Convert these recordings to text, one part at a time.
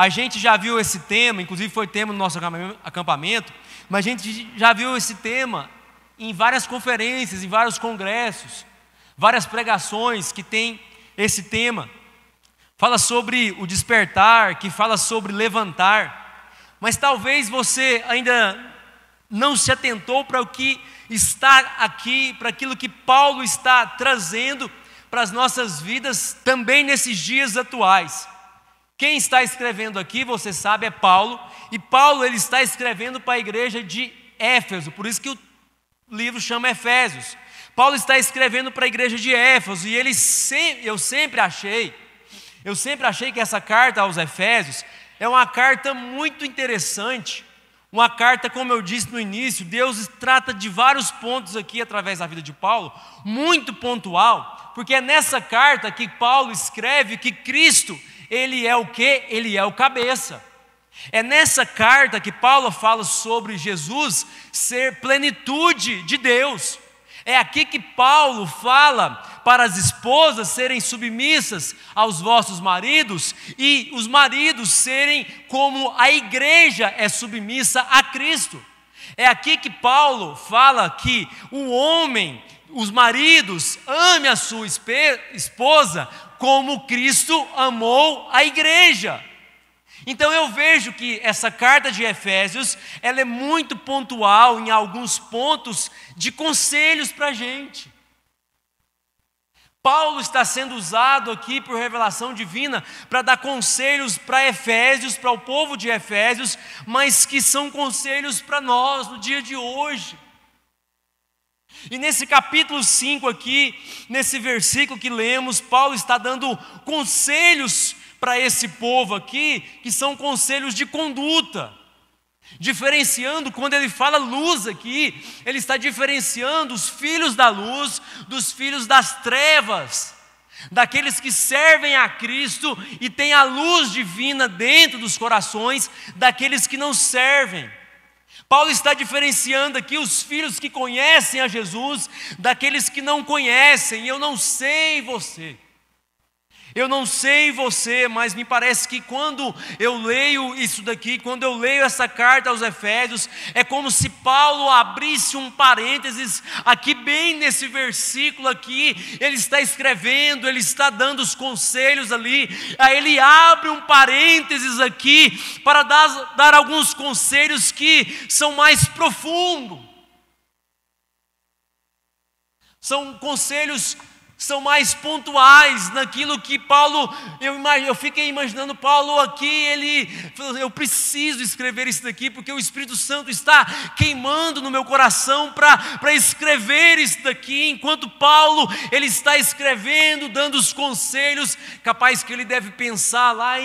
A gente já viu esse tema, inclusive foi tema no nosso acampamento, mas a gente já viu esse tema em várias conferências, em vários congressos, várias pregações que tem esse tema. Fala sobre o despertar, que fala sobre levantar, mas talvez você ainda não se atentou para o que está aqui, para aquilo que Paulo está trazendo para as nossas vidas também nesses dias atuais. Quem está escrevendo aqui, você sabe, é Paulo, e Paulo ele está escrevendo para a igreja de Éfeso, por isso que o livro chama Efésios. Paulo está escrevendo para a igreja de Éfeso, e eu sempre achei que essa carta aos Efésios é uma carta muito interessante, uma carta, como eu disse no início, Deus trata de vários pontos aqui através da vida de Paulo, muito pontual, porque é nessa carta que Paulo escreve que Cristo, Ele é o quê? Ele é o cabeça. É nessa carta que Paulo fala sobre Jesus ser plenitude de Deus. É aqui que Paulo fala para as esposas serem submissas aos vossos maridos e os maridos serem como a igreja é submissa a Cristo. É aqui que Paulo fala que o homem, os maridos, ame a sua esposa como Cristo amou a igreja. Então eu vejo que essa carta de Efésios, ela é muito pontual em alguns pontos de conselhos para a gente. Paulo está sendo usado aqui por revelação divina para dar conselhos para Efésios, para o povo de Efésios, mas que são conselhos para nós no dia de hoje. E nesse capítulo 5 aqui, nesse versículo que lemos, Paulo está dando conselhos para esse povo aqui, que são conselhos de conduta. Diferenciando, quando ele fala luz aqui, ele está diferenciando os filhos da luz dos filhos das trevas, daqueles que servem a Cristo e têm a luz divina dentro dos corações, daqueles que não servem. Paulo está diferenciando aqui os filhos que conhecem a Jesus daqueles que não conhecem. E eu não sei você, mas me parece que quando eu leio isso daqui, quando eu leio essa carta aos Efésios, é como se Paulo abrisse um parênteses aqui bem nesse versículo aqui, ele está escrevendo, ele está dando os conselhos ali, aí ele abre um parênteses aqui para dar alguns conselhos que são mais profundos, são conselhos são mais pontuais naquilo que Paulo, eu fiquei imaginando Paulo aqui, ele falou, eu preciso escrever isso daqui, porque o Espírito Santo está queimando no meu coração para escrever isso daqui, enquanto Paulo, ele está escrevendo, dando os conselhos, capaz que ele deve pensar lá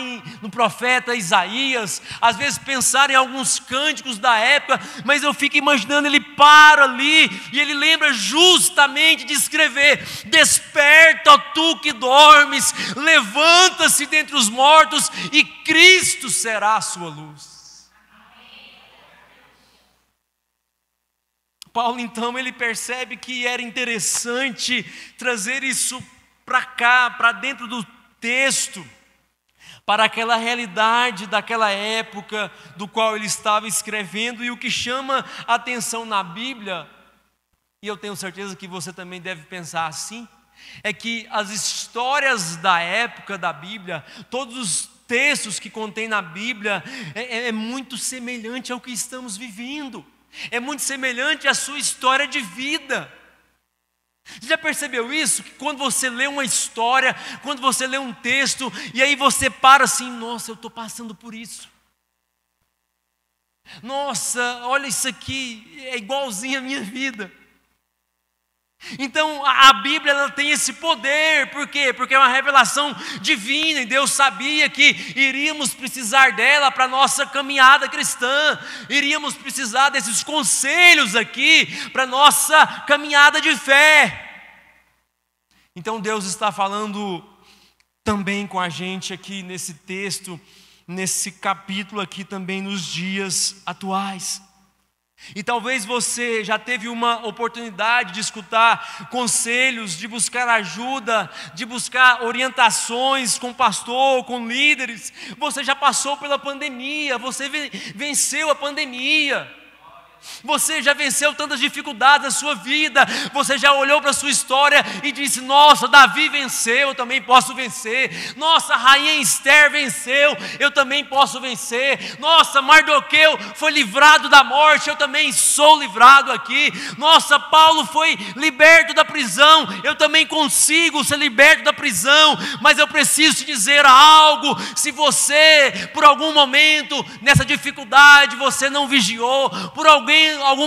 no profeta Isaías, às vezes pensar em alguns cânticos da época, mas eu fico imaginando, ele para ali, e ele lembra justamente de escrever, desperta, ó tu que dormes, levanta-se dentre os mortos e Cristo será a sua luz. Paulo então ele percebe que era interessante trazer isso para cá, para dentro do texto, para aquela realidade daquela época do qual ele estava escrevendo, e o que chama a atenção na Bíblia, e eu tenho certeza que você também deve pensar assim, é que as histórias da época da Bíblia, todos os textos que contém na Bíblia, é muito semelhante ao que estamos vivendo, é muito semelhante à sua história de vida. Você já percebeu isso? Que quando você lê uma história, quando você lê um texto, e aí você para assim, nossa, eu estou passando por isso. Nossa, olha isso aqui, é igualzinho à minha vida. Então a Bíblia ela tem esse poder, por quê? Porque é uma revelação divina e Deus sabia que iríamos precisar dela para a nossa caminhada cristã, iríamos precisar desses conselhos aqui para a nossa caminhada de fé. Então Deus está falando também com a gente aqui nesse texto, nesse capítulo aqui também nos dias atuais. E talvez você já teve uma oportunidade de escutar conselhos, de buscar ajuda, de buscar orientações com pastor, com líderes. Você já passou pela pandemia, você venceu a pandemia. Você já venceu tantas dificuldades na sua vida. Você já olhou para a sua história e disse: nossa, Davi venceu, eu também posso vencer. Nossa, a rainha Esther venceu, eu também posso vencer. Nossa, Mardoqueu foi livrado da morte, eu também sou livrado aqui. Nossa, Paulo foi liberto da prisão, eu também consigo ser liberto da prisão. Mas eu preciso te dizer algo: se você, por algum momento nessa dificuldade, você não vigiou, por algum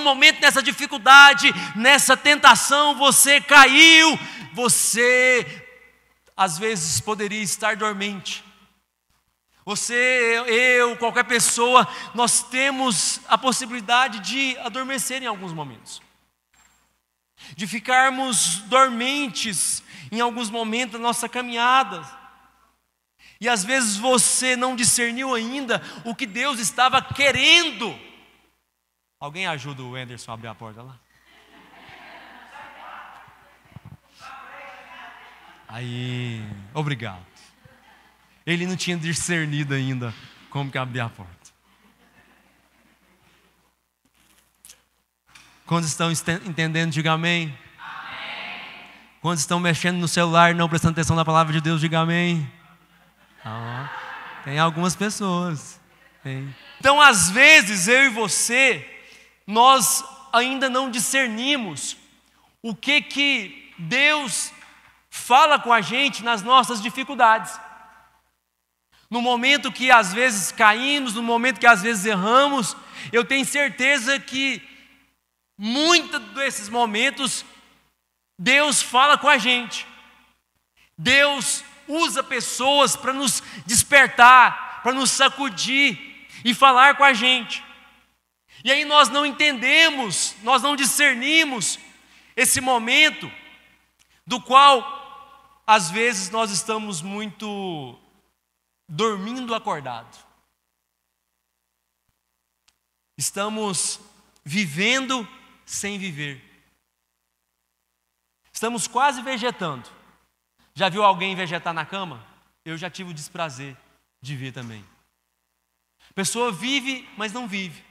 momento nessa dificuldade, nessa tentação, você caiu, você às vezes poderia estar dormente. Você, eu, qualquer pessoa, nós temos a possibilidade de adormecer em alguns momentos, de ficarmos dormentes em alguns momentos da nossa caminhada. E às vezes você não discerniu ainda o que Deus estava querendo. Alguém ajuda o Anderson a abrir a porta lá? Aí, obrigado. Ele não tinha discernido ainda como que abrir a porta. Quantos estão entendendo, diga amém. Amém. Quantos estão mexendo no celular e não prestando atenção na palavra de Deus, diga amém. Tem algumas pessoas. Tem. Então, às vezes, eu e você, nós ainda não discernimos o que Deus fala com a gente nas nossas dificuldades. No momento que às vezes caímos, no momento que às vezes erramos, eu tenho certeza que muitos desses momentos Deus fala com a gente. Deus usa pessoas para nos despertar, para nos sacudir e falar com a gente. E aí nós não entendemos, nós não discernimos esse momento do qual às vezes nós estamos muito dormindo acordado. Estamos vivendo sem viver. Estamos quase vegetando. Já viu alguém vegetar na cama? Eu já tive o desprazer de ver também. A pessoa vive, mas não vive.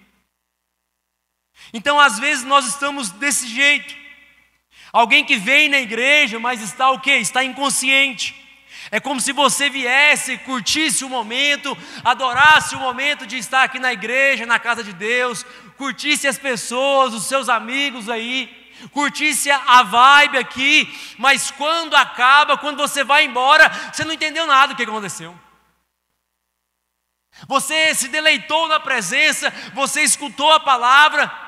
Então, às vezes, nós estamos desse jeito. Alguém que vem na igreja, mas está o quê? Está inconsciente. É como se você viesse, curtisse o momento, adorasse o momento de estar aqui na igreja, na casa de Deus, curtisse as pessoas, os seus amigos aí, curtisse a vibe aqui, mas quando acaba, quando você vai embora, você não entendeu nada do que aconteceu. Você se deleitou na presença, você escutou a palavra,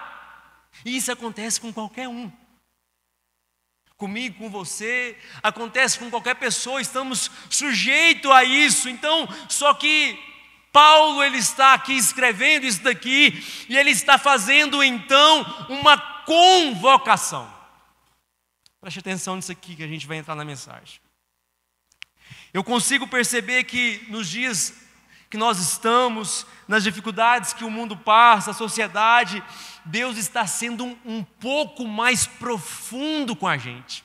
e isso acontece com qualquer um. Comigo, com você, acontece com qualquer pessoa, estamos sujeitos a isso. Então, só que Paulo, ele está aqui escrevendo isso daqui, e ele está fazendo então uma convocação. Preste atenção nisso aqui que a gente vai entrar na mensagem. Eu consigo perceber que nos dias que nós estamos, nas dificuldades que o mundo passa, a sociedade, Deus está sendo um pouco mais profundo com a gente.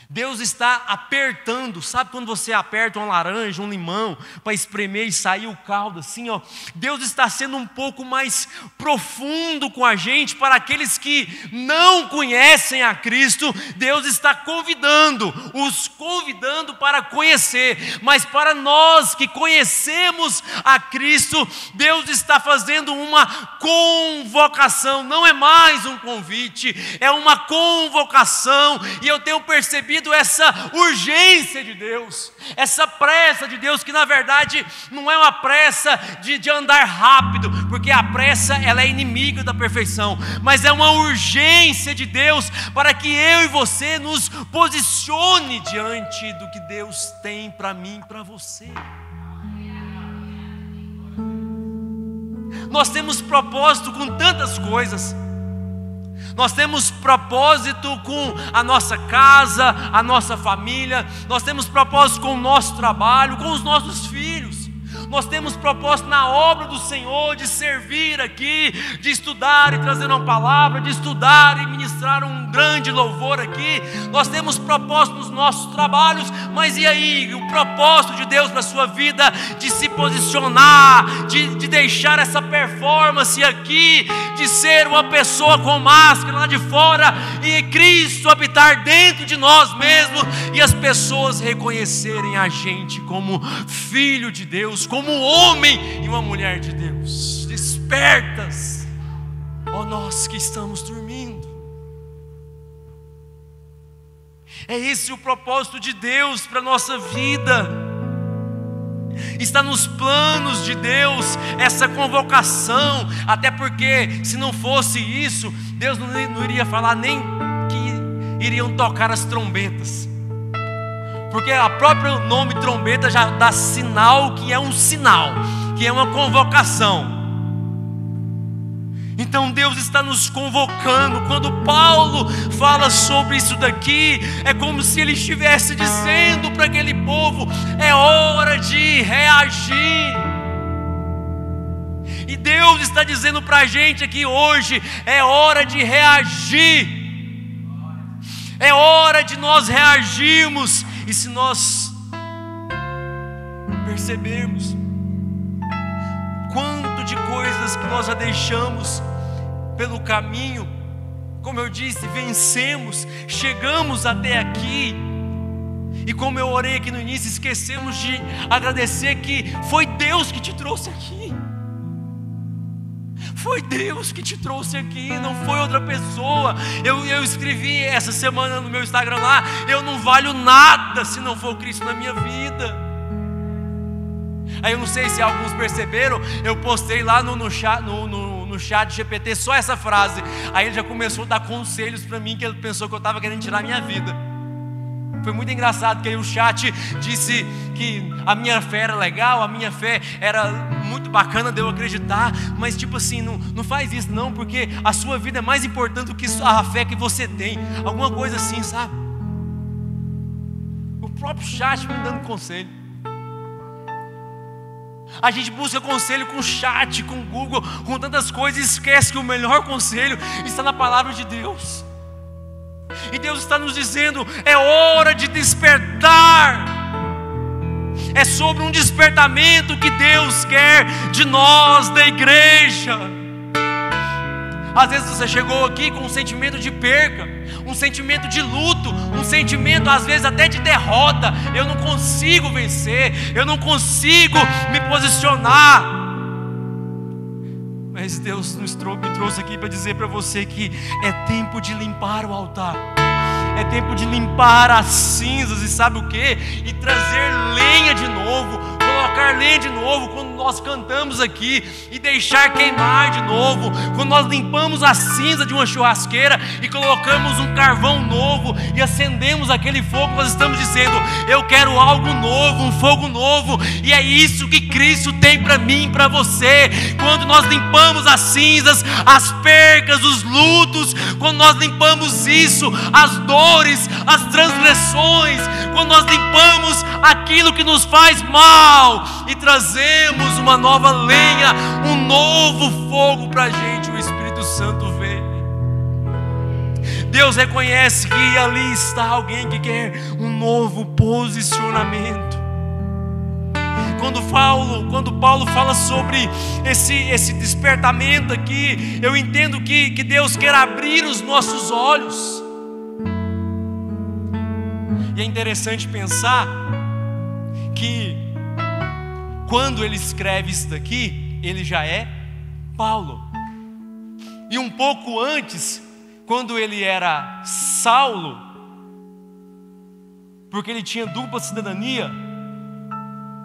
Deus está apertando, sabe quando você aperta uma laranja, um limão, para espremer e sair o caldo assim, ó? Deus está sendo um pouco mais profundo com a gente. Para aqueles que não conhecem a Cristo, Deus está os convidando para conhecer. Mas para nós que conhecemos a Cristo, Deus está fazendo uma convocação. Não é mais um convite, é uma convocação. E eu tenho percebido essa urgência de Deus, essa pressa de Deus, que na verdade não é uma pressa de andar rápido, porque a pressa ela é inimiga da perfeição, mas é uma urgência de Deus para que eu e você nos posicione diante do que Deus tem para mim e para você. Nós temos propósito com tantas coisas. Nós temos propósito com a nossa casa, a nossa família. Nós temos propósito com o nosso trabalho, com os nossos filhos. Nós temos propósito na obra do Senhor, de servir aqui, de estudar e trazer uma palavra, de estudar e ministrar um grande louvor aqui. Nós temos propósito nos nossos trabalhos, mas e aí? O propósito de Deus para a sua vida, de se posicionar, de deixar essa performance aqui, de ser uma pessoa com máscara lá de fora e Cristo habitar dentro de nós mesmos e as pessoas reconhecerem a gente como filho de Deus, como homem e uma mulher de Deus. Despertas, ó nós que estamos dormindo. É esse o propósito de Deus para a nossa vida. Está nos planos de Deus essa convocação, até porque se não fosse isso, Deus não iria falar nem que iriam tocar as trombetas, porque a próprio nome trombeta já dá sinal, que é um sinal, que é uma convocação. Então Deus está nos convocando. Quando Paulo fala sobre isso daqui, é como se ele estivesse dizendo para aquele povo: é hora de reagir. E Deus está dizendo para a gente aqui hoje: é hora de reagir. É hora de nós reagirmos. E se nós percebermos quanto de coisas que nós já deixamos pelo caminho, como eu disse, vencemos, chegamos até aqui, e como eu orei aqui no início, esquecemos de agradecer que foi Deus que te trouxe aqui. Foi Deus que te trouxe aqui, não foi outra pessoa. Eu escrevi essa semana no meu Instagram lá: eu não valho nada se não for Cristo na minha vida. Aí eu não sei se alguns perceberam, eu postei lá no chat GPT só essa frase. Aí ele já começou a dar conselhos para mim, que ele pensou que eu estava querendo tirar a minha vida. Foi muito engraçado, que aí o chat disse que a minha fé era legal, a minha fé era muito bacana de eu acreditar, mas tipo assim, não faz isso não, porque a sua vida é mais importante do que a fé que você tem. Alguma coisa assim, sabe? O próprio chat me dando conselho. A gente busca conselho com chat, com Google, com tantas coisas, e esquece que o melhor conselho está na palavra de Deus. E Deus está nos dizendo: é hora de despertar. É sobre um despertamento que Deus quer de nós, da igreja. Às vezes você chegou aqui com um sentimento de perca, um sentimento de luto, um sentimento às vezes até de derrota. Eu não consigo vencer, eu não consigo me posicionar. Mas Deus me trouxe aqui para dizer para você que é tempo de limpar o altar. É tempo de limpar as cinzas, e sabe o que? E trazer lenha de novo, colocar lenha de novo quando nós cantamos aqui, e deixar queimar de novo. Quando nós limpamos a cinza de uma churrasqueira e colocamos um carvão novo e acendemos aquele fogo, nós estamos dizendo: eu quero algo novo, um fogo novo. E é isso que Cristo tem para mim e para você. Quando nós limpamos as cinzas, as percas, os lutos, quando nós limpamos isso, as dores, as transgressões, quando nós limpamos aquilo que nos faz mal e trazemos uma nova lenha, um novo fogo para a gente, o Espírito Santo vem. Deus reconhece que ali está alguém que quer um novo posicionamento. Quando Paulo fala sobre esse despertamento aqui, eu entendo que Deus quer abrir os nossos olhos. E é interessante pensar que quando ele escreve isso daqui, ele já é Paulo. E um pouco antes, quando ele era Saulo, porque ele tinha dupla cidadania,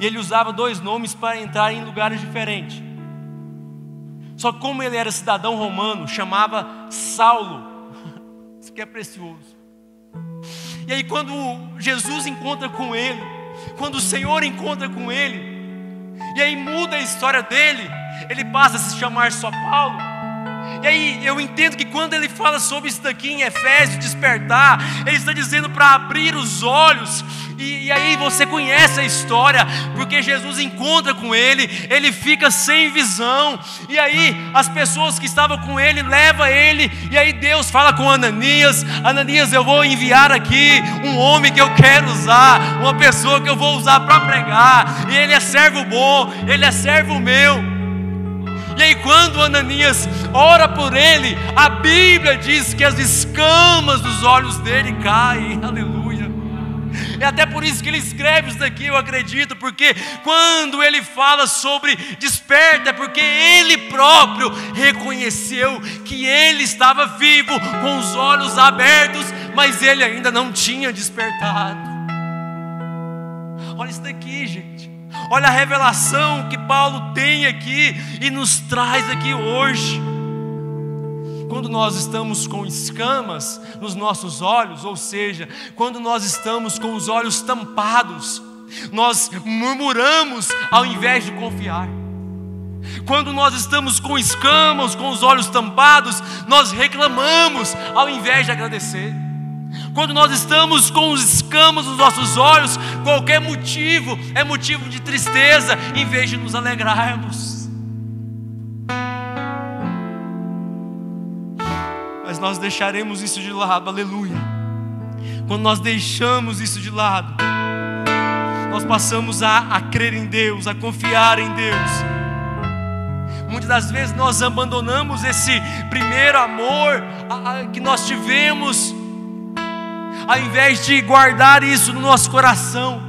e ele usava 2 nomes para entrar em lugares diferentes. Só que como ele era cidadão romano, chamava Saulo. Isso que é precioso. E aí quando Jesus encontra com ele, quando o Senhor encontra com ele, e aí muda a história dele, ele passa a se chamar só Paulo. E aí eu entendo que quando ele fala sobre isso daqui em Efésios, despertar, ele está dizendo para abrir os olhos. E aí você conhece a história, porque Jesus encontra com ele fica sem visão, e aí as pessoas que estavam com ele levam ele, e aí Deus fala com Ananias: Ananias, eu vou enviar aqui um homem que eu quero usar, uma pessoa que eu vou usar para pregar, e ele é servo bom, ele é servo meu. E aí quando Ananias ora por ele, a Bíblia diz que as escamas dos olhos dele caem, aleluia. É até por isso que ele escreve isso daqui, eu acredito, porque quando ele fala sobre desperta, é porque ele próprio reconheceu que ele estava vivo, com os olhos abertos, mas ele ainda não tinha despertado. Olha isso daqui, gente. Olha a revelação que Paulo tem aqui e nos traz aqui hoje. Quando nós estamos com escamas nos nossos olhos, ou seja, quando nós estamos com os olhos tampados, nós murmuramos ao invés de confiar. Quando nós estamos com escamas, com os olhos tampados, nós reclamamos ao invés de agradecer. Quando nós estamos com os escamas nos nossos olhos, qualquer motivo é motivo de tristeza, em vez de nos alegrarmos. Mas nós deixaremos isso de lado, aleluia. Quando nós deixamos isso de lado, nós passamos a crer em Deus, a confiar em Deus. Muitas das vezes nós abandonamos esse primeiro amor que nós tivemos, ao invés de guardar isso no nosso coração.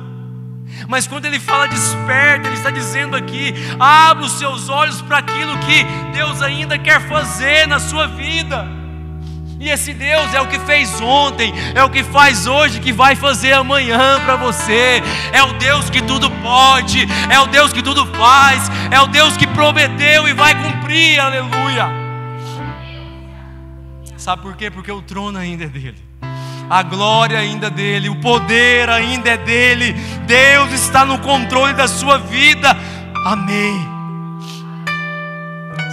Mas quando ele fala desperta, ele está dizendo aqui: abra os seus olhos para aquilo que Deus ainda quer fazer na sua vida. E esse Deus é o que fez ontem, é o que faz hoje, que vai fazer amanhã para você. É o Deus que tudo pode, é o Deus que tudo faz, é o Deus que prometeu e vai cumprir, aleluia. Sabe por quê? Porque o trono ainda é dele, a glória ainda é dele, o poder ainda é dele. Deus está no controle da sua vida, amém.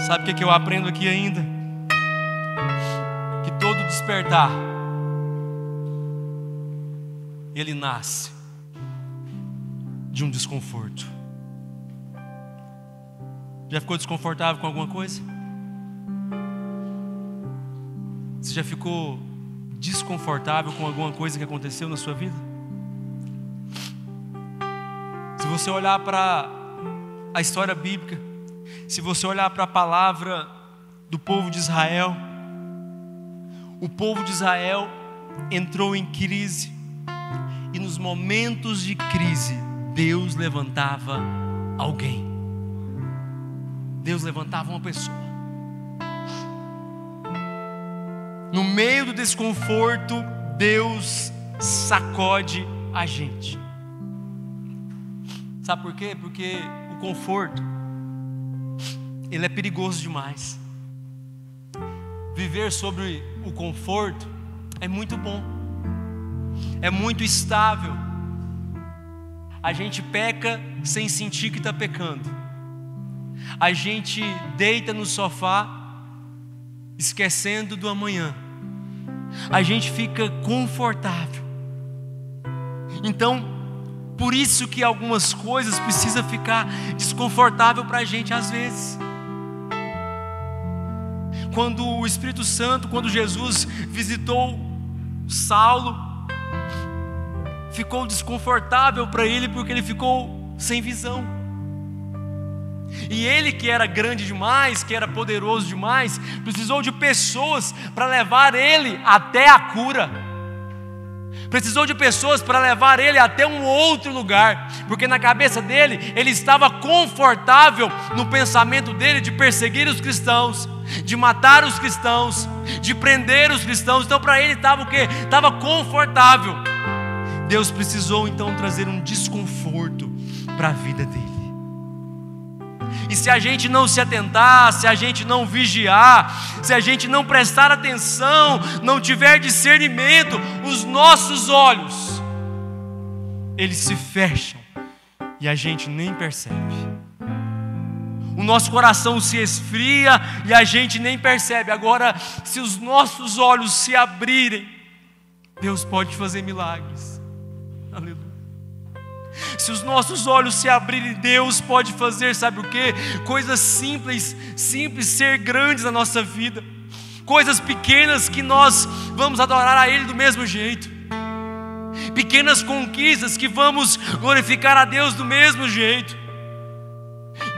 Sabe o que eu aprendo aqui ainda? Que todo despertar, ele nasce de um desconforto. Já ficou desconfortável com alguma coisa? Você já ficou desconfortável com alguma coisa que aconteceu na sua vida? Se você olhar para a história bíblica, se você olhar para a palavra do povo de Israel, o povo de Israel entrou em crise, e nos momentos de crise, Deus levantava alguém. Deus levantava uma pessoa. No meio do desconforto, Deus sacode a gente. Sabe por quê? Porque o conforto, ele é perigoso demais. Viver sobre o conforto é muito bom, é muito estável. A gente peca sem sentir que está pecando. A gente deita no sofá esquecendo do amanhã. A gente fica confortável. Então, por isso que algumas coisas precisam ficar desconfortável para a gente às vezes. Quando o Espírito Santo, quando Jesus visitou Saulo, ficou desconfortável para ele, porque ele ficou sem visão. E ele, que era grande demais, que era poderoso demais, precisou de pessoas para levar ele até a cura. Precisou de pessoas para levar ele até um outro lugar, porque na cabeça dele, ele estava confortável no pensamento dele de perseguir os cristãos, de matar os cristãos, de prender os cristãos. Então para ele estava o quê? Estava confortável. Deus precisou então trazer um desconforto para a vida dele. E se a gente não se atentar, se a gente não vigiar, se a gente não prestar atenção, não tiver discernimento, os nossos olhos, eles se fecham e a gente nem percebe. o nosso coração se esfria e a gente nem percebe. Agora, se os nossos olhos se abrirem, Deus pode fazer milagres. Aleluia. Se os nossos olhos se abrirem, Deus pode fazer, sabe o quê? Coisas simples ser grandes na nossa vida. Coisas pequenas que nós vamos adorar a Ele do mesmo jeito. Pequenas conquistas que vamos glorificar a Deus do mesmo jeito.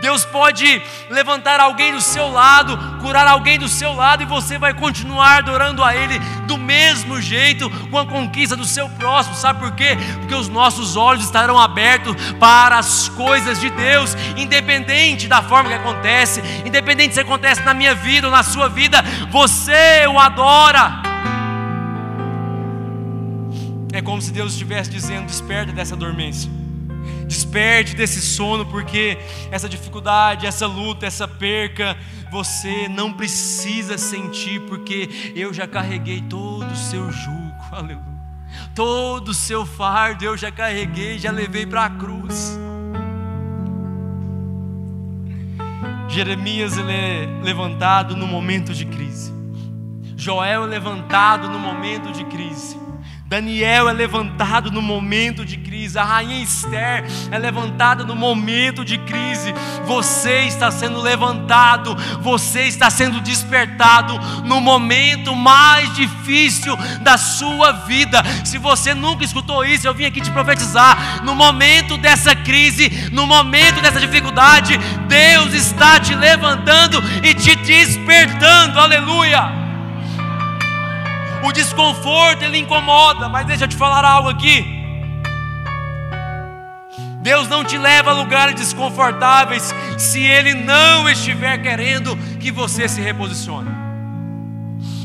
Deus pode levantar alguém do seu lado, curar alguém do seu lado, e você vai continuar adorando a Ele do mesmo jeito, com a conquista do seu próximo. Sabe por quê? Porque os nossos olhos estarão abertos para as coisas de Deus, independente da forma que acontece, independente se acontece na minha vida ou na sua vida, você o adora. É como se Deus estivesse dizendo: desperta dessa dormência, desperte desse sono, porque essa dificuldade, essa luta, essa perca, você não precisa sentir, porque eu já carreguei todo o seu jugo, aleluia. Todo o seu fardo eu já carreguei, já levei para a cruz. Jeremias, ele é levantado no momento de crise. Joel é levantado no momento de crise. Daniel é levantado no momento de crise. A rainha Esther é levantada no momento de crise. Você está sendo levantado, você está sendo despertado no momento mais difícil da sua vida. Se você nunca escutou isso, eu vim aqui te profetizar. No momento dessa crise, no momento dessa dificuldade, Deus está te levantando e te despertando, aleluia. O desconforto, ele incomoda, mas deixa eu te falar algo aqui. Deus não te leva a lugares desconfortáveis se Ele não estiver querendo que você se reposicione.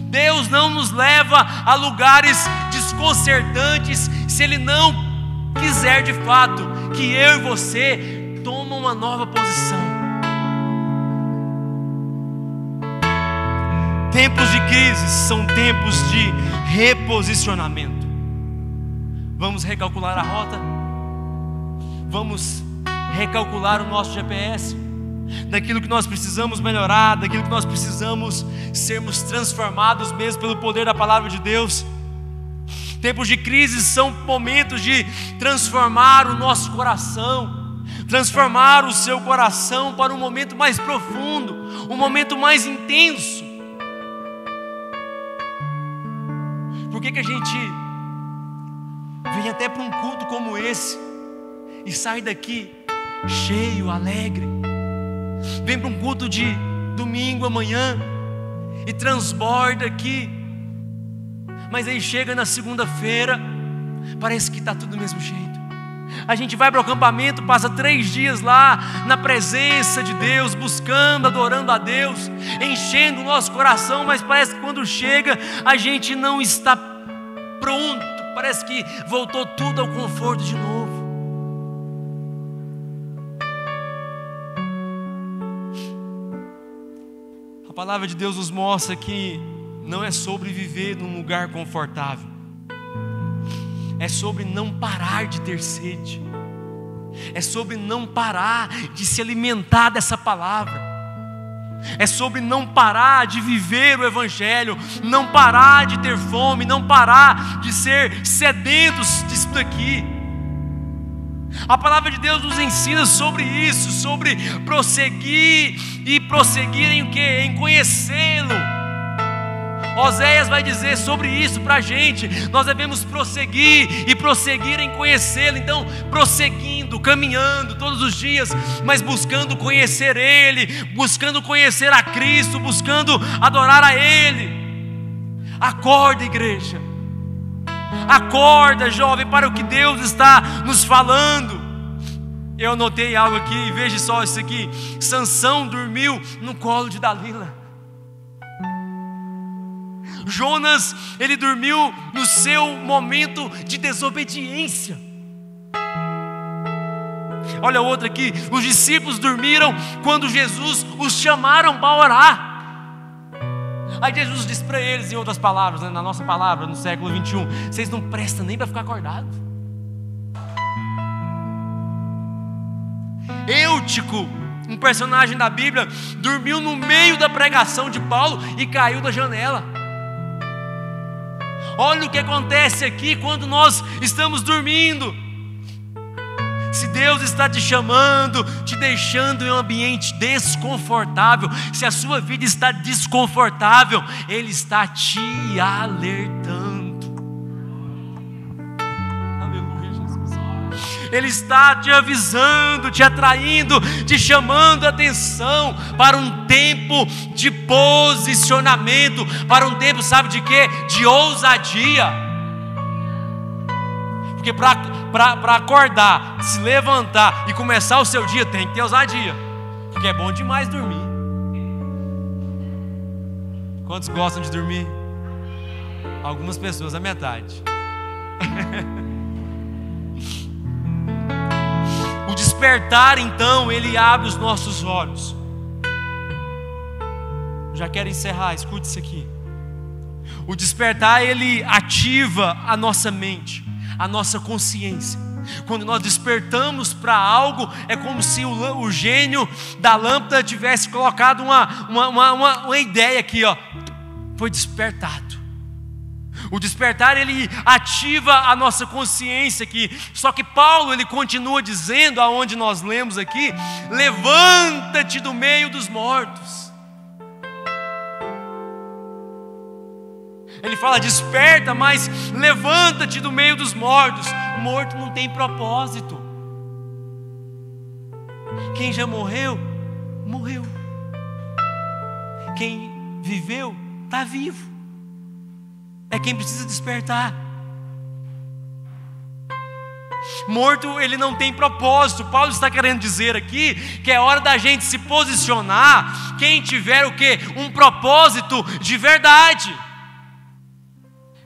Deus não nos leva a lugares desconcertantes se Ele não quiser de fato que eu e você tomem uma nova posição. Tempos de crise são tempos de reposicionamento. Vamos recalcular a rota. Vamos recalcular o nosso GPS, daquilo que nós precisamos melhorar, daquilo que nós precisamos sermos transformados mesmo pelo poder da palavra de Deus. Tempos de crise são momentos de transformar o nosso coração, transformar o seu coração para um momento mais profundo, um momento mais intenso. Por que a gente vem até para um culto como esse e sai daqui cheio, alegre? Vem para um culto de domingo amanhã e transborda aqui, mas aí chega na segunda-feira, parece que está tudo do mesmo jeito. A gente vai para o acampamento, passa 3 dias lá na presença de Deus, buscando, adorando a Deus, enchendo o nosso coração, mas parece que quando chega a gente não está pronto, parece que voltou tudo ao conforto de novo. A palavra de Deus nos mostra que não é sobre viver num lugar confortável, é sobre não parar de ter sede, é sobre não parar de se alimentar dessa palavra, é sobre não parar de viver o Evangelho, não parar de ter fome, não parar de ser sedentos disso daqui. A palavra de Deus nos ensina sobre isso, sobre prosseguir e prosseguir em o quê? Em conhecê-lo. Oséias vai dizer sobre isso para a gente. Nós devemos prosseguir e prosseguir em conhecê-lo. Então, prosseguindo, caminhando todos os dias, mas buscando conhecer Ele, buscando conhecer a Cristo, buscando adorar a Ele. Acorda, igreja. Acorda, jovem, para o que Deus está nos falando. Eu anotei algo aqui, veja só isso aqui. Sansão dormiu no colo de Dalila. Jonas, ele dormiu no seu momento de desobediência. Olha outra aqui, os discípulos dormiram quando Jesus os chamaram para orar. Aí Jesus disse para eles, em outras palavras, na nossa palavra, no século 21, vocês não prestam nem para ficar acordados. Eutico, Um personagem da Bíblia dormiu no meio da pregação de Paulo e caiu da janela. Olha o que acontece aqui quando nós estamos dormindo. Se Deus está te chamando, te deixando em um ambiente desconfortável, se a sua vida está desconfortável, Ele está te alertando. Aleluia, Jesus. Ele está te avisando, te atraindo, te chamando a atenção para um tempo de posicionamento, para um tempo, sabe de quê? De ousadia. Porque para acordar, se levantar e começar o seu dia, tem que ter ousadia. Porque é bom demais dormir. Quantos gostam de dormir? Algumas pessoas, a metade. O despertar, então, ele abre os nossos olhos. Já quero encerrar, escute isso aqui. O despertar, ele ativa a nossa mente, a nossa consciência. Quando nós despertamos para algo, é como se o gênio da lâmpada tivesse colocado uma ideia aqui, ó. Foi despertado. O despertar, ele ativa a nossa consciência aqui. Só que Paulo, ele continua dizendo, aonde nós lemos aqui: levanta-te do meio dos mortos. Ele fala desperta, mas levanta-te do meio dos mortos. O morto não tem propósito. Quem já morreu, morreu. Quem viveu, está vivo. É quem precisa despertar. Morto, ele não tem propósito. Paulo está querendo dizer aqui que é hora da gente se posicionar. Quem tiver o quê? Um propósito de verdade.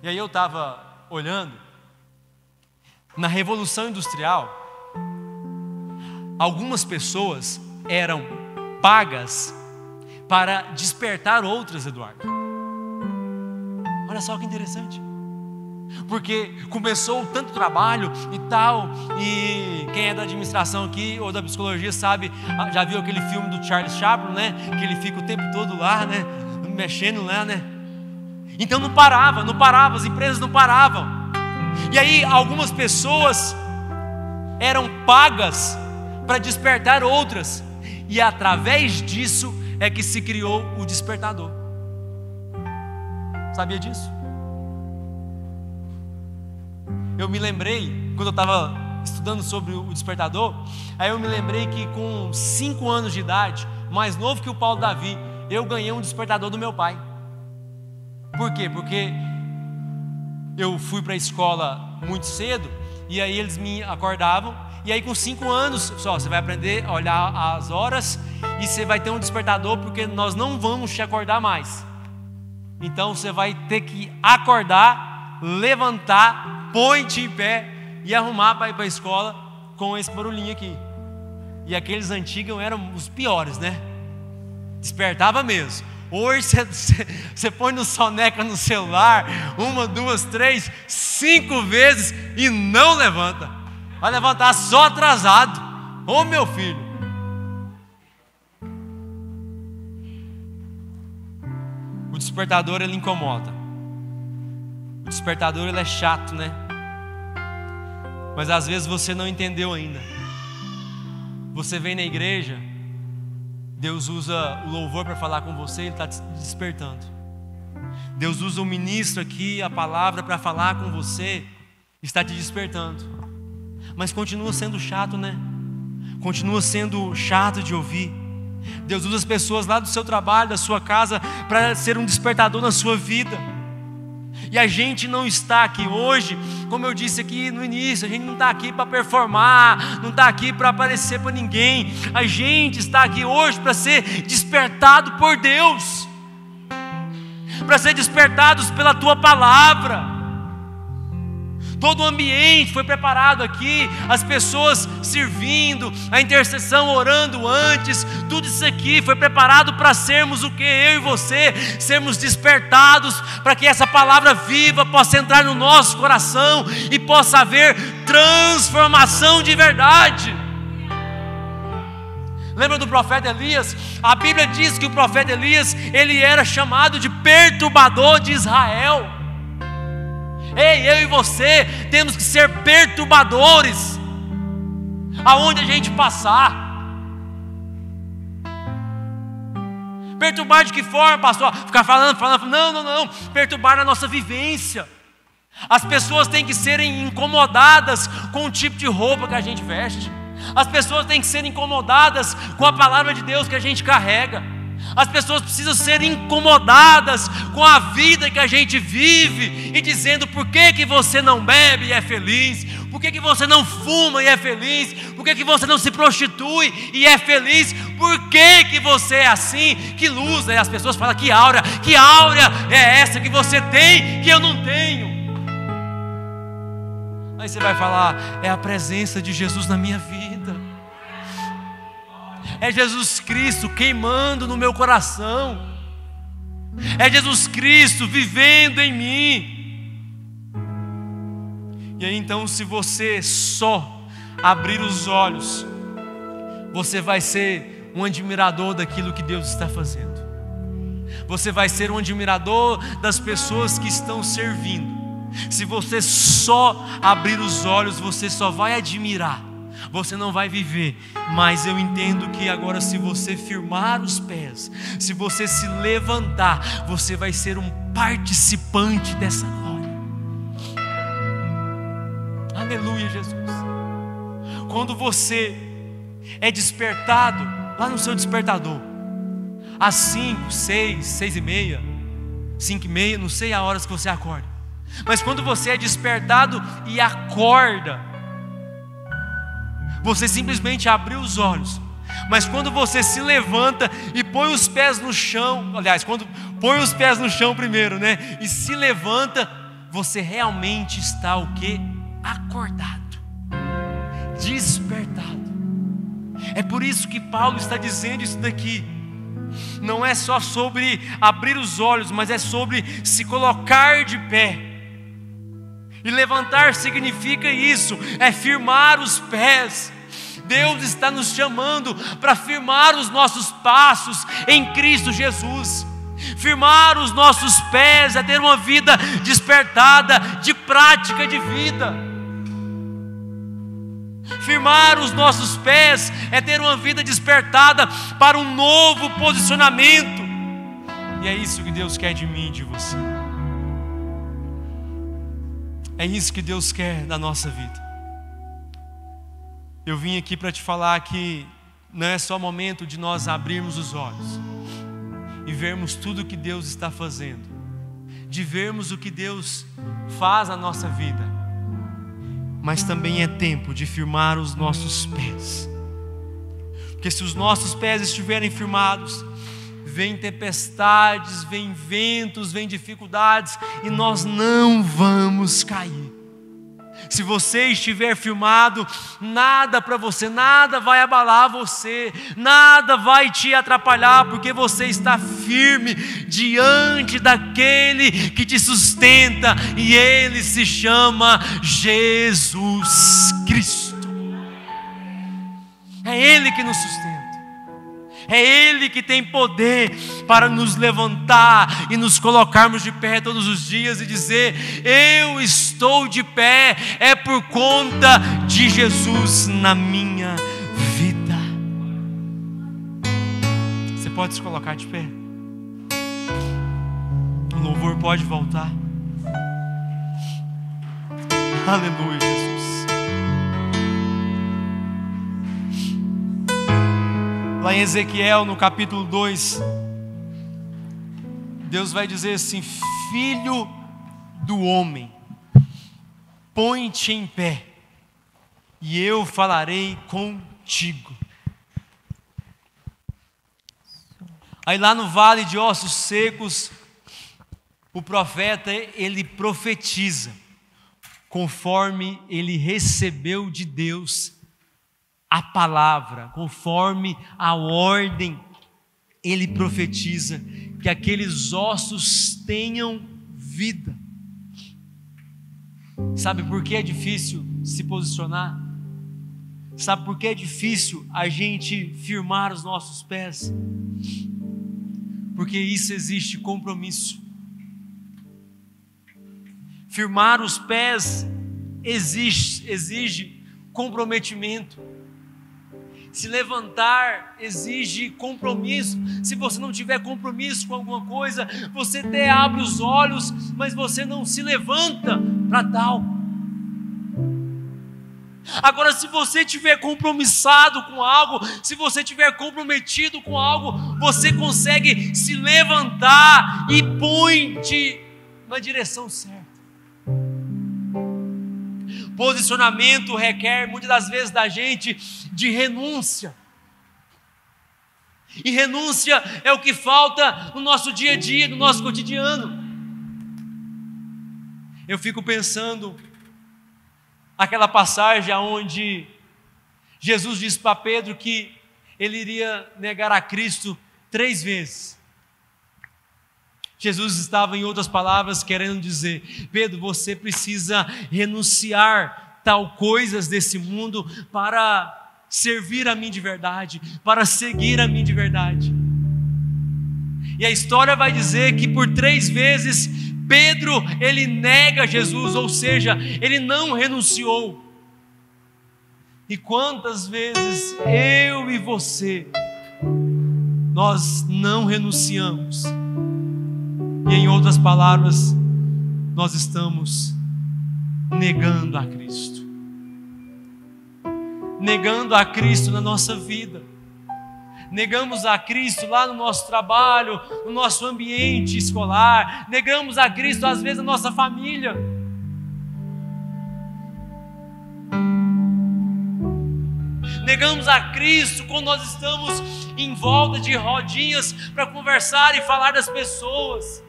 E aí eu estava olhando, na Revolução Industrial, algumas pessoas eram pagas para despertar outras, Eduardo. Olha só que interessante. Porque começou tanto trabalho e tal, e quem é da administração aqui ou da psicologia sabe, já viu aquele filme do Charles Chaplin, né? Que ele fica o tempo todo lá, né? Mexendo lá, né? Então não parava, as empresas não paravam. E aí algumas pessoas eram pagas para despertar outras. E através disso é que se criou o despertador. Sabia disso? Eu me lembrei, quando eu estava estudando sobre o despertador, aí eu me lembrei que com 5 anos de idade, mais novo que o Paulo Davi, eu ganhei um despertador do meu pai. Por quê? Porque eu fui para a escola muito cedo, e aí eles me acordavam, e aí com 5 anos, só, você vai aprender a olhar as horas, e você vai ter um despertador, porque nós não vamos te acordar mais. Então você vai ter que acordar, levantar, põe-te em pé, e arrumar para ir para a escola com esse barulhinho aqui. E aqueles antigos eram os piores, né? Despertava mesmo. Hoje você põe no soneca no celular 1, 2, 3, 5 vezes e não levanta. Vai levantar só atrasado. Ô meu filho. O despertador, ele incomoda. O despertador, ele é chato, né? Mas às vezes você não entendeu ainda. Você vem na igreja, Deus usa o louvor para falar com você, Ele está te despertando. Deus usa o ministro aqui, a palavra, para falar com você, está te despertando. Mas continua sendo chato, né? Continua sendo chato de ouvir. Deus usa as pessoas lá do seu trabalho, da sua casa, para ser um despertador na sua vida. E a gente não está aqui hoje, como eu disse aqui no início, a gente não está aqui para performar, não está aqui para aparecer para ninguém. A gente está aqui hoje para ser despertado por Deus, para ser despertados pela Tua Palavra. Todo o ambiente foi preparado aqui, as pessoas servindo, a intercessão orando antes, tudo isso aqui foi preparado para sermos o que? Eu e você, sermos despertados, para que essa palavra viva possa entrar no nosso coração e possa haver transformação de verdade. Lembra do profeta Elias? A Bíblia diz que o profeta Elias, ele era chamado de perturbador de Israel. Ei, eu e você temos que ser perturbadores aonde a gente passar. Perturbar de que forma, pastor? Ficar falando, não. Perturbar na nossa vivência. As pessoas têm que serem incomodadas com o tipo de roupa que a gente veste. As pessoas têm que ser incomodadas com a palavra de Deus que a gente carrega. As pessoas precisam ser incomodadas com a vida que a gente vive e dizendo: por que você não bebe e é feliz? Por que você não fuma e é feliz? Por que você não se prostitui e é feliz? Por que você é assim? Que luz, né? As pessoas falam: que áurea é essa que você tem que eu não tenho? Aí você vai falar: é a presença de Jesus na minha vida. É Jesus Cristo queimando no meu coração. É Jesus Cristo vivendo em mim. E aí então, se você só abrir os olhos, você vai ser um admirador daquilo que Deus está fazendo. Você vai ser um admirador das pessoas que estão servindo. Se você só abrir os olhos, você só vai admirar, você não vai viver. Mas eu entendo que agora, se você firmar os pés, se você se levantar, você vai ser um participante dessa glória. Aleluia, Jesus. Quando você é despertado lá no seu despertador, às 5, 6, 6:30, 5:30, não sei a horas que você acorda, mas quando você é despertado e acorda, você simplesmente abriu os olhos. Mas quando você se levanta e põe os pés no chão, aliás, quando põe os pés no chão primeiro, né? E se levanta, você realmente está o quê? Acordado, despertado. É por isso que Paulo está dizendo isso daqui. Não é só sobre abrir os olhos, mas é sobre se colocar de pé. E levantar significa isso, é firmar os pés. Deus está nos chamando para firmar os nossos passos em Cristo Jesus. Firmar os nossos pés é ter uma vida despertada de prática de vida. Firmar os nossos pés é ter uma vida despertada para um novo posicionamento. E é isso que Deus quer de mim e de você. É isso que Deus quer da nossa vida. Eu vim aqui para te falar que não é só momento de nós abrirmos os olhos e vermos tudo o que Deus está fazendo, de vermos o que Deus faz na nossa vida, mas também é tempo de firmar os nossos pés. Porque se os nossos pés estiverem firmados, vem tempestades, vem ventos, vem dificuldades, e nós não vamos cair. Se você estiver firmado, nada para você, nada vai abalar você, nada vai te atrapalhar, porque você está firme diante daquele que te sustenta, e Ele se chama Jesus Cristo. É Ele que nos sustenta. É Ele que tem poder para nos levantar e nos colocarmos de pé todos os dias e dizer: eu estou de pé, é por conta de Jesus na minha vida. Você pode se colocar de pé? O louvor pode voltar. Aleluia, Jesus. Lá em Ezequiel, no capítulo 2, Deus vai dizer assim: filho do homem, põe-te em pé, e eu falarei contigo. Aí lá no vale de ossos secos, o profeta, ele profetiza, conforme ele recebeu de Deus a palavra, conforme a ordem, ele profetiza que aqueles ossos tenham vida. Sabe por que é difícil se posicionar? Sabe por que é difícil a gente firmar os nossos pés? Porque isso exige compromisso. Firmar os pés exige comprometimento. Se levantar exige compromisso. Se você não tiver compromisso com alguma coisa, você até abre os olhos, mas você não se levanta para tal. Agora, se você estiver compromissado com algo, se você estiver comprometido com algo, você consegue se levantar e põe-te na direção certa. Posicionamento requer muitas das vezes da gente de renúncia. E renúncia é o que falta no nosso dia a dia, no nosso cotidiano. Eu fico pensando aquela passagem onde Jesus disse para Pedro que ele iria negar a Cristo 3 vezes. Jesus estava, em outras palavras, querendo dizer: Pedro, você precisa renunciar tal coisas desse mundo para servir a mim de verdade, para seguir a mim de verdade. E a história vai dizer que por 3 vezes Pedro, ele nega Jesus, ou seja, ele não renunciou. E quantas vezes eu e você, nós não renunciamos? E em outras palavras, nós estamos negando a Cristo. Negando a Cristo na nossa vida. Negamos a Cristo lá no nosso trabalho, no nosso ambiente escolar. Negamos a Cristo às vezes na nossa família. Negamos a Cristo quando nós estamos em volta de rodinhas para conversar e falar das pessoas.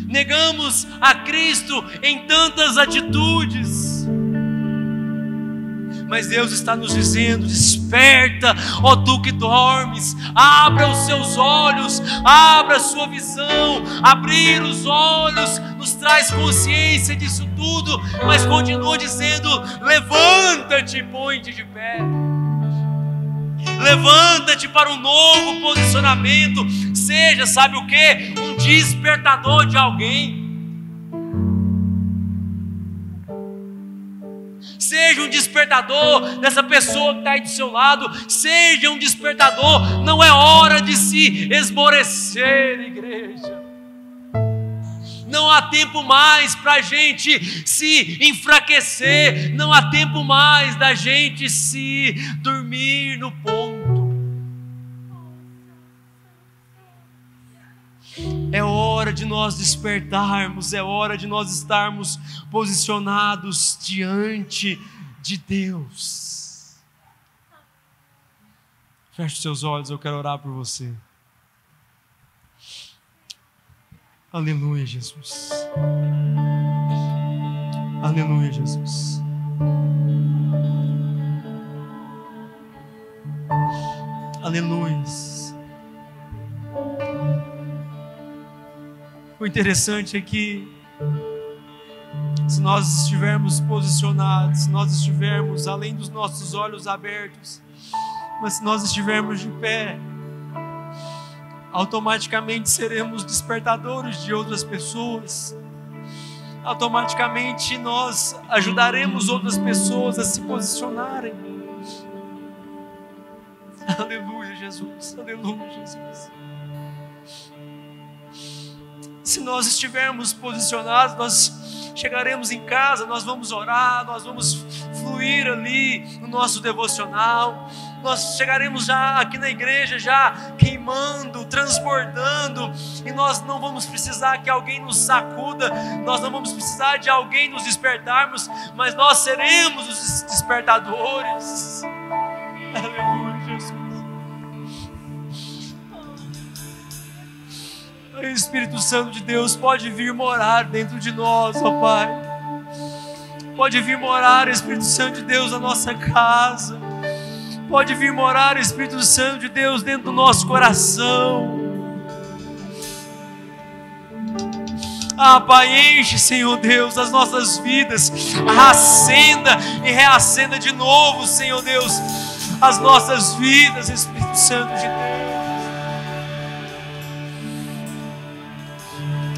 Negamos a Cristo em tantas atitudes. Mas Deus está nos dizendo: desperta, ó tu que dormes, abra os seus olhos, abra a sua visão. Abrir os olhos nos traz consciência disso tudo, mas continua dizendo: levanta-te e põe-te de pé. Levanta-te para um novo posicionamento. Seja, sabe o que? Um despertador de alguém. Seja um despertador dessa pessoa que está aí do seu lado. Seja um despertador. Não é hora de se esmorecer, igreja. Não há tempo mais para a gente se enfraquecer. Não há tempo mais da gente se dormir no ponto. É hora de nós despertarmos. É hora de nós estarmos posicionados diante de Deus. Feche os seus olhos, eu quero orar por você. Aleluia, Jesus. Aleluia, Jesus. Aleluia. O interessante é que se nós estivermos posicionados, se nós estivermos além dos nossos olhos abertos, mas se nós estivermos de pé, automaticamente seremos despertadores de outras pessoas. Automaticamente nós ajudaremos outras pessoas a se posicionarem. Aleluia, Jesus. Aleluia, Jesus. Se nós estivermos posicionados, nós chegaremos em casa, nós vamos orar, nós vamos fluir ali no nosso devocional. Nós chegaremos já aqui na igreja, já queimando, transbordando, e nós não vamos precisar que alguém nos sacuda, nós não vamos precisar de alguém nos despertarmos, mas nós seremos os despertadores. Aleluia, Jesus. O Espírito Santo de Deus pode vir morar dentro de nós, ó Pai. Pode vir morar, Espírito Santo de Deus, na nossa casa. Pode vir morar, Espírito Santo de Deus, dentro do nosso coração. Ah, Pai, enche, Senhor Deus, as nossas vidas, acenda e reacenda de novo, Senhor Deus, as nossas vidas, Espírito Santo de Deus.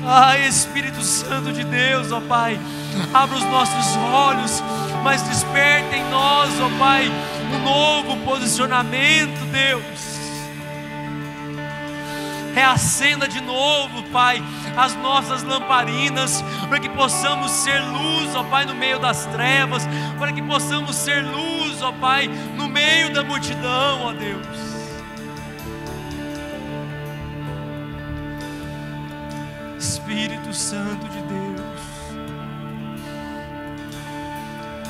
Ah, Espírito Santo de Deus, ó Pai, abra os nossos olhos, mas desperta em nós, ó Pai, um novo posicionamento, Deus. Reacenda de novo, Pai, as nossas lamparinas, para que possamos ser luz, ó Pai, no meio das trevas, para que possamos ser luz, ó Pai, no meio da multidão, ó Deus. Espírito Santo de Deus,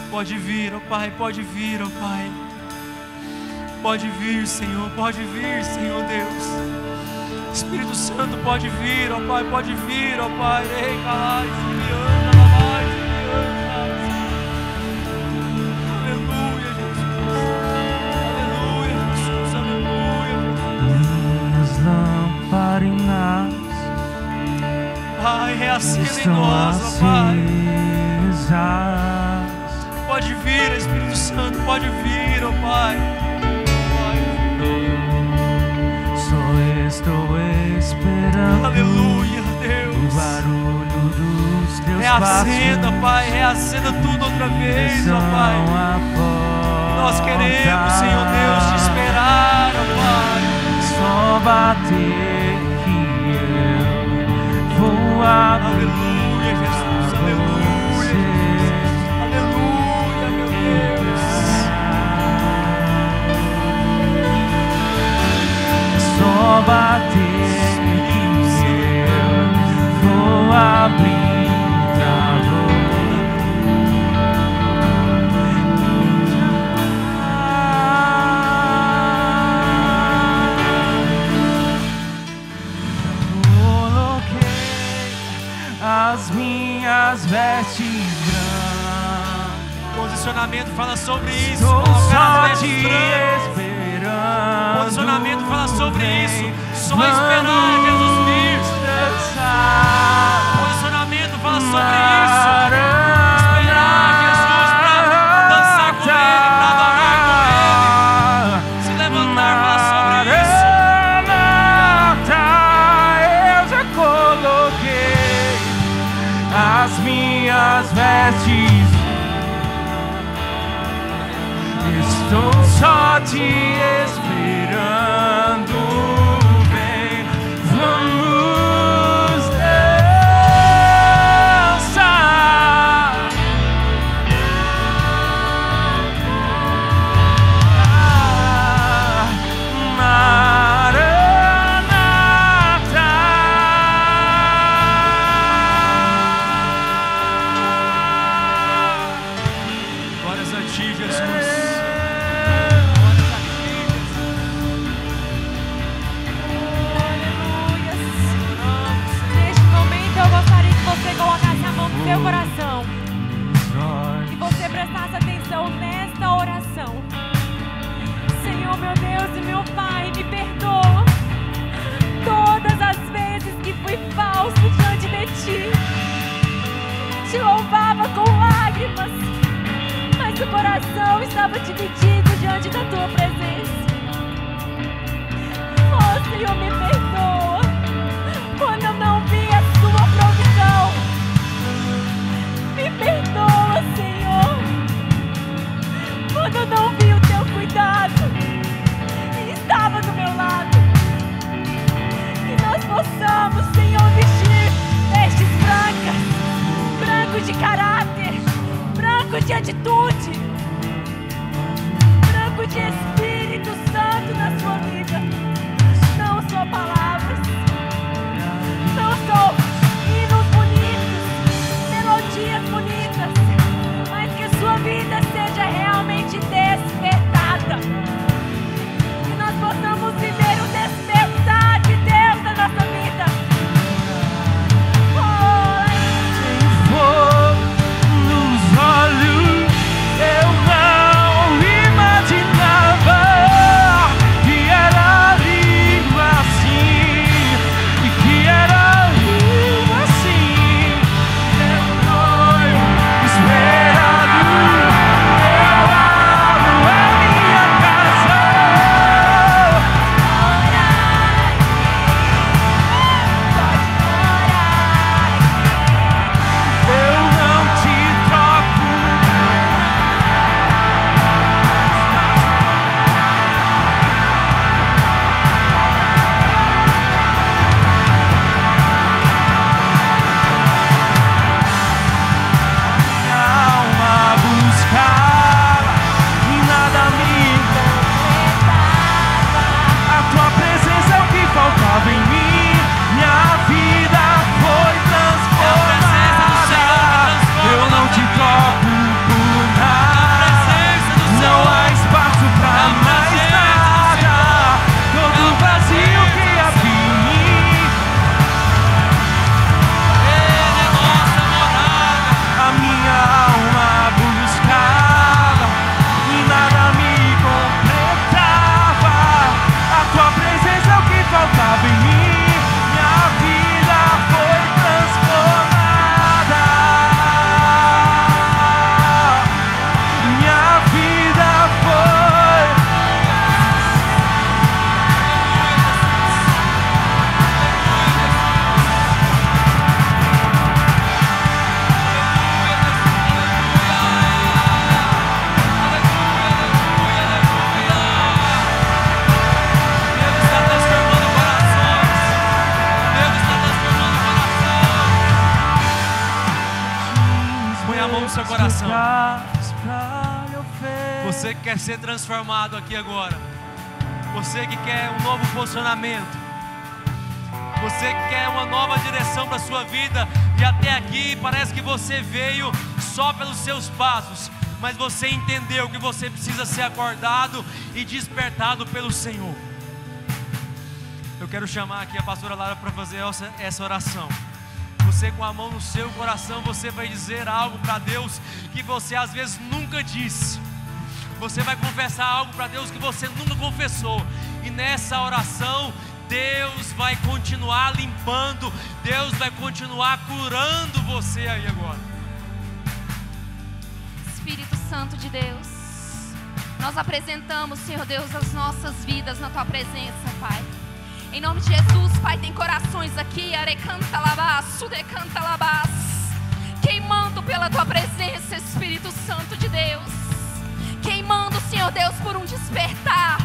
pode vir, ó Pai, pode vir, ó Pai, pode vir, Senhor, pode vir, Senhor Deus. Espírito Santo, pode vir, ó Pai, pode vir, ó Pai. Ei, calai, aleluia, Jesus. Aleluia, Jesus. Aleluia. Minhas lamparinas, Pai, reacenda em nós, ó Pai. Pode vir, Espírito Santo, pode vir, ó Pai. Estou esperando, aleluia, Deus, o barulho dos teus reacenda, passos. Pai, reacenda tudo outra vez, ó Pai. Nós queremos, Senhor Deus, te esperar, ó Pai. Só bater que eu vou abrir. Aleluia, Jesus, aleluia, aleluia, meu Deus. Só bater que eu vou abrir pra Coloquei as minhas vestes brancas. Posicionamento fala sobre isso. Estou Colocar só as te vestes brancas. esperando. Posicionamento fala sobre isso. Só esperar Jesus vir. Posicionamento fala sobre isso. Esperar Jesus para dançar com Ele, para adorar com Ele. Se levantar fala sobre isso. Eu já coloquei as minhas vestes. Estou só te esperando. Vem, vamos dançar. Maranata. Glórias a ti, Jesus. Você colocasse a mão no seu coração e você prestasse atenção nesta oração. Senhor, meu Deus e meu Pai, me perdoa todas as vezes que fui falso diante de Ti. Te louvava com lágrimas, mas o coração estava dividido diante da Tua presença. Oh, Senhor, me perdoa quando eu não vi a Sua provisão. Me perdoa, Senhor, quando eu não vi o Teu cuidado e estava do meu lado. Que nós possamos, Senhor, vestir vestes brancas, branco de caráter, branco de atitude, branco de Espírito Santo. Você que quer ser transformado aqui agora. Você que quer um novo posicionamento. Você que quer uma nova direção para a sua vida. E até aqui parece que você veio só pelos seus passos. Mas você entendeu que você precisa ser acordado e despertado pelo Senhor. Eu quero chamar aqui a pastora Lara para fazer essa oração. Você com a mão no seu coração, você vai dizer algo para Deus que você às vezes nunca disse. Você vai confessar algo para Deus que você nunca confessou. E nessa oração, Deus vai continuar limpando, Deus vai continuar curando você aí agora. Espírito Santo de Deus, nós apresentamos, Senhor Deus, as nossas vidas na Tua presença, Pai. Em nome de Jesus, Pai, tem corações aqui, queimando pela Tua presença, Espírito Santo de Deus. Queimando, Senhor Deus, por um despertar.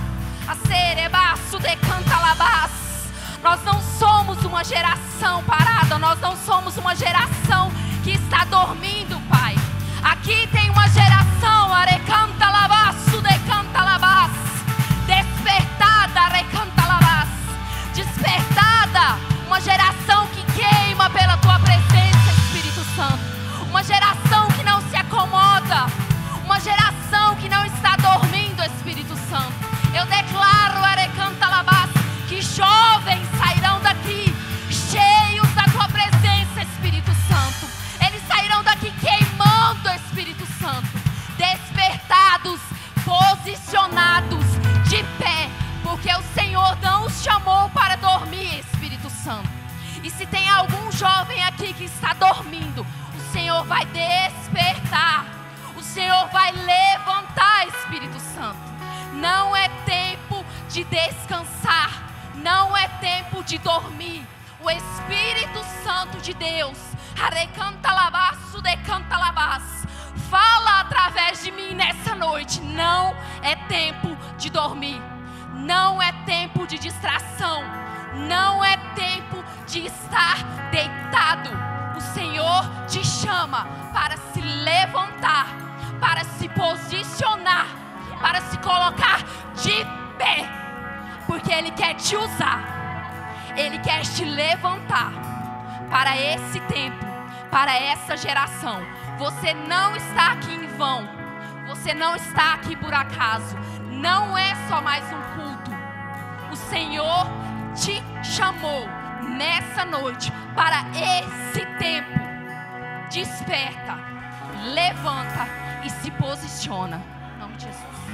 Nós não somos uma geração parada, nós não somos uma geração que está dormindo, Pai. Aqui tem uma geração, despertada, uma geração que queima pela Tua presença, Espírito Santo. Uma geração que não se acomoda, uma geração que não está dormindo, Espírito Santo. Eu declaro, que jovens sairão daqui cheios da Tua presença, Espírito Santo. Eles sairão daqui queimando, Espírito Santo, despertados, posicionados, de pé, porque o Senhor não os chamou para dormir, Espírito Santo. E se tem algum jovem aqui que está dormindo, o Senhor vai despertar, o Senhor vai levantar, Espírito Santo. Não é tempo de descansar, não é tempo de dormir. O Espírito Santo de Deus, fala através de mim nessa noite. Não é tempo de dormir, não é tempo de distração, não é tempo de estar deitado. O Senhor te chama para se levantar, para se posicionar, para se colocar de pé, porque Ele quer te usar, Ele quer te levantar para esse tempo, para essa geração. Você não está aqui em vão, você não está aqui por acaso, não é só mais um culto. O Senhor te chamou nessa noite para esse tempo. Desperta, levanta e se posiciona. Em nome de Jesus.